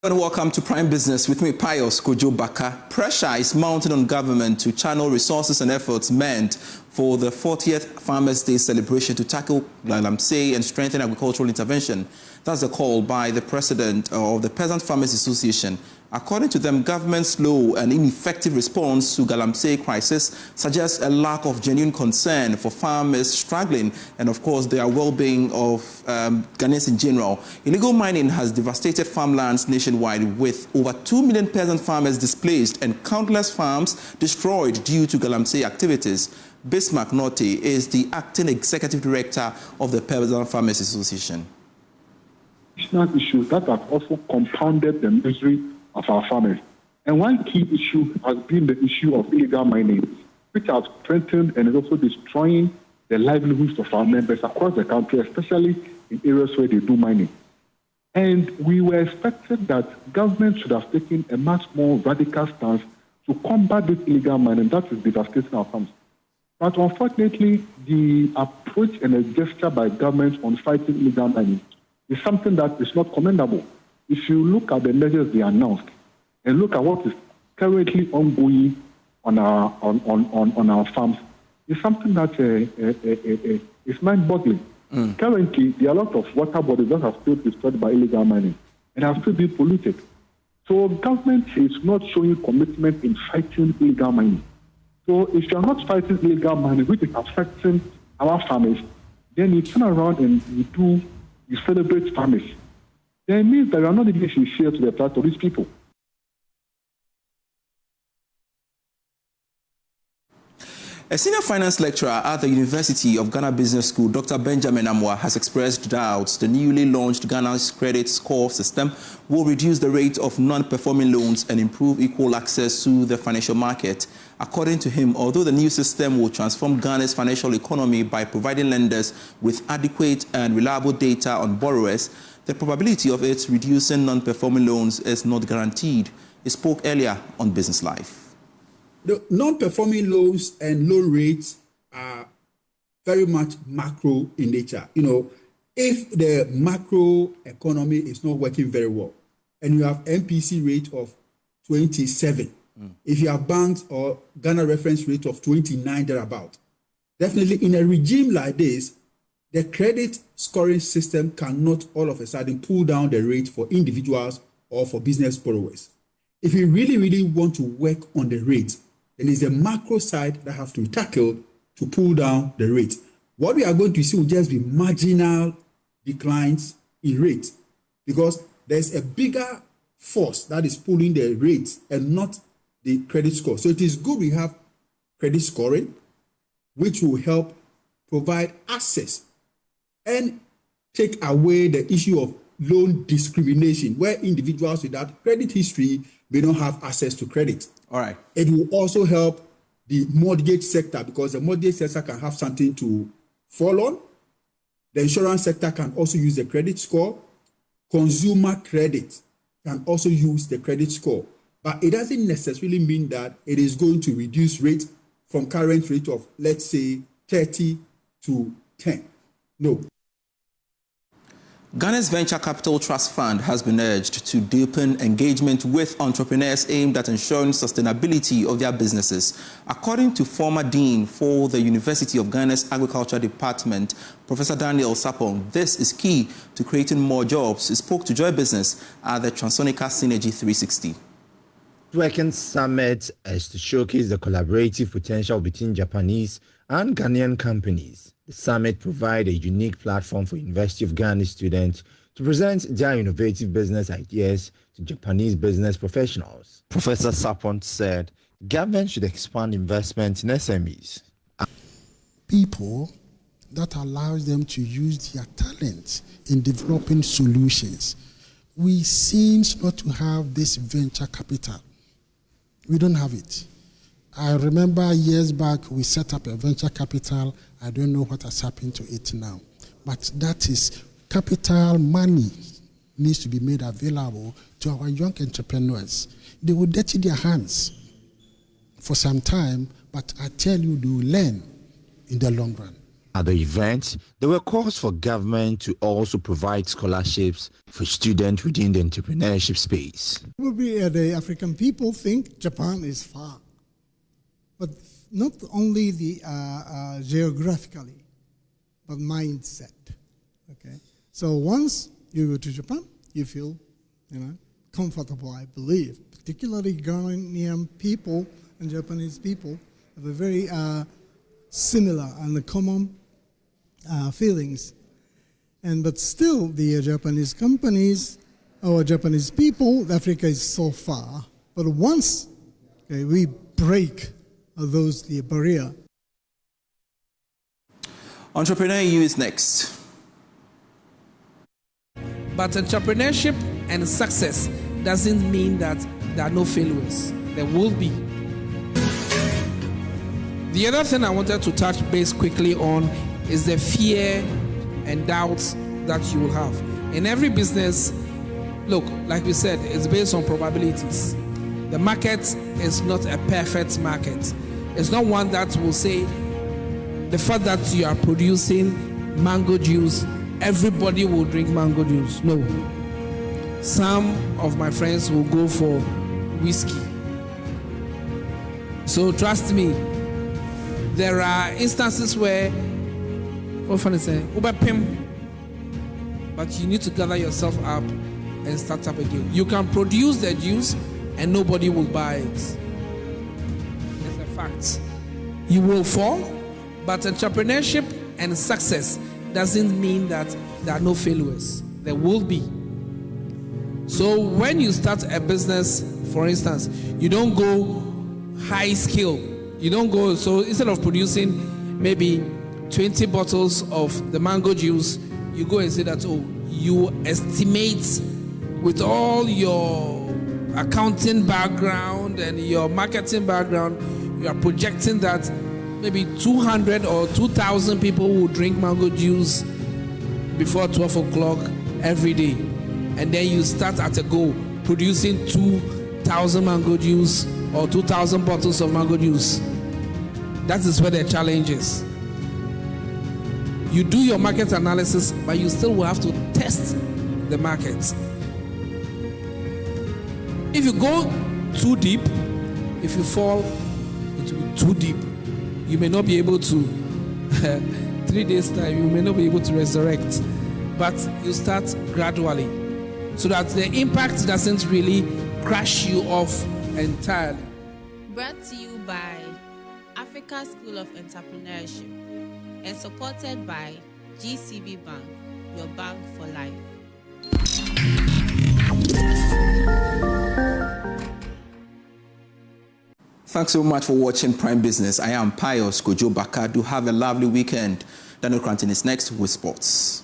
And welcome to Prime Business with me, Pius Kojo Baka. Pressure is mounting on government to channel resources and efforts meant for the 40th Farmers' Day celebration to tackle galamsey and strengthen agricultural intervention. That's the call by the president of the Peasant Farmers Association. According to them, government's slow and ineffective response to galamsey crisis suggests a lack of genuine concern for farmers struggling and, of course, their well-being of Ghanaians in general. Illegal mining has devastated farmlands nationwide, with over 2 million peasant farmers displaced and countless farms destroyed due to galamsey activities. Bismarck Norte is the acting executive director of the Peasant Farmers Association. Issues that have also compounded the misery of our farmers. And one key issue has been the issue of illegal mining, which has threatened and is also destroying the livelihoods of our members across the country, especially in areas where they do mining. And we were expected that government should have taken a much more radical stance to combat this illegal mining that is devastating our farms. But unfortunately, the approach and the gesture by government on fighting illegal mining is something that is not commendable. If you look at the measures they announced and look at what is currently ongoing on our farms, it's something that is mind-boggling. Currently, there are a lot of water bodies that are still destroyed by illegal mining and have still been polluted. So government is not showing commitment in fighting illegal mining. So if you are not fighting illegal mining, which is affecting our farmers, then you turn around and you celebrate farmers. Then it means that you are not even sincere to the plight of these people. A senior finance lecturer at the University of Ghana Business School, Dr. Benjamin Amoah, has expressed doubts the newly launched Ghana's credit score system will reduce the rate of non-performing loans and improve equal access to the financial market. According to him, although the new system will transform Ghana's financial economy by providing lenders with adequate and reliable data on borrowers, the probability of it reducing non-performing loans is not guaranteed. He spoke earlier on Business Live. The non-performing loans and loan rates are very much macro in nature. If the macro economy is not working very well and you have MPC rate of 27, if you have banks or Ghana reference rate of 29 thereabout, definitely in a regime like this, the credit scoring system cannot all of a sudden pull down the rate for individuals or for business borrowers. If you really, really want to work on the rate, then it's the macro side that have to be tackled to pull down the rate. What we are going to see will just be marginal declines in rate, because there's a bigger force that is pulling the rate and not the credit score. So it is good we have credit scoring, which will help provide access and take away the issue of loan discrimination, where individuals without credit history may not have access to credit. All right. It will also help the mortgage sector, because the mortgage sector can have something to fall on. The insurance sector can also use the credit score. Consumer credit can also use the credit score. But it doesn't necessarily mean that it is going to reduce rate from current rate of, let's say, 30 to 10. No. Ghana's Venture Capital Trust Fund has been urged to deepen engagement with entrepreneurs aimed at ensuring sustainability of their businesses. According to former Dean for the University of Ghana's Agriculture Department, Professor Daniel Sapong, this is key to creating more jobs. He spoke to Joy Business at the Transonica Synergy 360. Working Summit is to showcase the collaborative potential between Japanese and Ghanaian companies. The summit provides a unique platform for University of Ghana students to present their innovative business ideas to Japanese business professionals. Professor Sapon said government should expand investment in SMEs. People that allows them to use their talents in developing solutions. We seem not to have this venture capital. We don't have it. I remember years back we set up a venture capital. I don't know what has happened to it now. But that is capital money needs to be made available to our young entrepreneurs. They will dirty their hands for some time, but I tell you, they will learn in the long run. At the event, there were calls for government to also provide scholarships for students within the entrepreneurship space. Probably the African people think Japan is far, but not only the geographically, but mindset. Okay, so once you go to Japan, you feel, comfortable. I believe, particularly Ghanaian people and Japanese people have a very similar and common feelings, but still the Japanese companies or Japanese people, Africa is so far. But once we break the barrier. Entrepreneur U is next. But entrepreneurship and success doesn't mean that there are no failures. There will be. The other thing I wanted to touch base quickly on is the fear and doubts that you will have. In every business, look, like we said, it's based on probabilities. The market is not a perfect market. It's not one that will say the fact that you are producing mango juice, everybody will drink mango juice. No. Some of my friends will go for whiskey. So trust me, there are instances where, but you need to gather yourself up and start up again. You can produce the juice and nobody will buy it. It's a fact. You will fall, but entrepreneurship and success doesn't mean that there are no failures. There will be. So when you start a business, for instance, you don't go high skill. You don't go, so instead of producing maybe 20 bottles of the mango juice, you go and say that, you estimate with all your accounting background and your marketing background, you are projecting that maybe 200 or 2,000 people will drink mango juice before 12 o'clock every day. And then you start at a goal, producing 2,000 mango juice or 2,000 bottles of mango juice. That is where the challenge is. You do your market analysis, but you still will have to test the market. If you go too deep, if you fall, it will be too deep. You may not be able to, 3 days time, you may not be able to resurrect. But you start gradually so that the impact doesn't really crash you off entirely. Brought to you by Africa School of Entrepreneurship and supported by GCB Bank, your bank for life. Thanks so much for watching Prime Business. I am Pius Kojo Baka. Do have a lovely weekend. Daniel Cranton is next with sports.